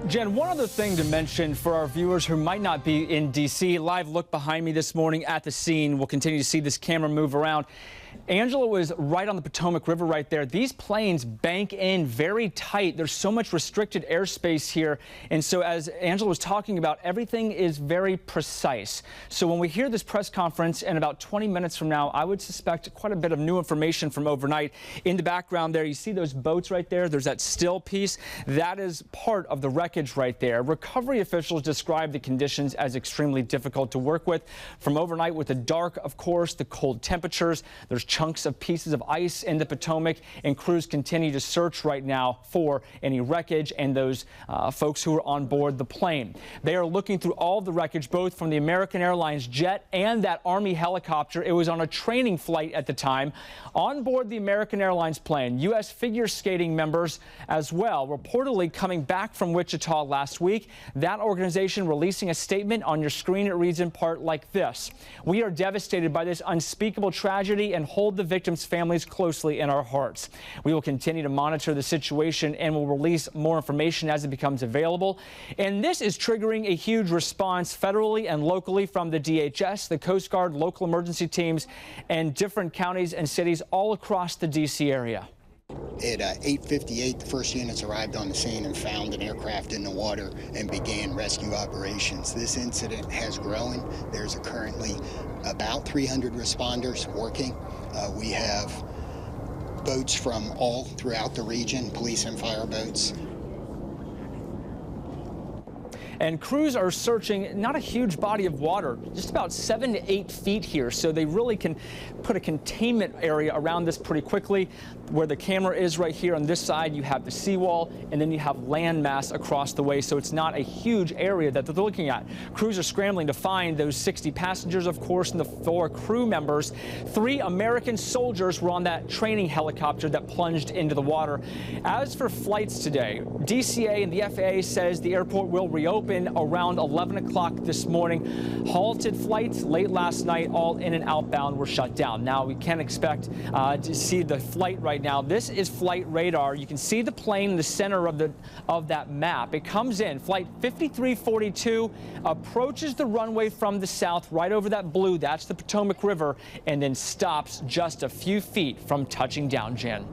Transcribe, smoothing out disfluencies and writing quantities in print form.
Jen, one other thing to mention for our viewers who might not be in D.C. Live look behind me this morning at the scene. We'll continue to see this camera move around. Angela was right on the Potomac River right there. These planes bank in very tight. There's so much restricted airspace here. And so as Angela was talking about, everything is very precise. So when we hear this press conference in about 20 minutes from now, I would suspect quite a bit of new information from overnight. In the background there, you see those boats right there. There's that still piece. That is part of the wreckage right there. Recovery officials describe the conditions as extremely difficult to work with. From overnight with the dark, of course, the cold temperatures. There's chunks of pieces of ice in the Potomac, and crews continue to search right now for any wreckage and those folks who are on board the plane. They are looking through all the wreckage, both from the American Airlines jet and that Army helicopter. It was on a training flight at the time. On board the American Airlines plane, U.S. figure skating members as well, reportedly coming back from Wichita last week. That organization releasing a statement. On your screen, it reads in part like this: "We are devastated by this unspeakable tragedy and hold the victims' families closely in our hearts. We will continue to monitor the situation and will release more information as it becomes available." And this is triggering a huge response federally and locally from the DHS, the Coast Guard, local emergency teams, and different counties and cities all across the D.C. area. At 8:58, the first units arrived on the scene and found an aircraft in the water and began rescue operations. This incident has grown. There's currently about 300 responders working. We have boats from all throughout the region, police and fire boats. And crews are searching not a huge body of water, just about 7 to 8 feet here. So they really can put a containment area around this pretty quickly. Where the camera is right here on this side, you have the seawall, and then you have landmass across the way. So it's not a huge area that they're looking at. Crews are scrambling to find those 60 passengers, of course, and the 4 crew members. 3 American soldiers were on that training helicopter that plunged into the water. As for flights today, DCA and the FAA says the airport will reopen around 11 o'clock this morning. Halted flights late last night, all in and outbound, were shut down. Now we can expect to see the flight right now. This is flight radar. You can see the plane in the center of that map. It comes in. Flight 5342 approaches the runway from the south, right over that blue. That's the Potomac River, and then stops just a few feet from touching down, Jen.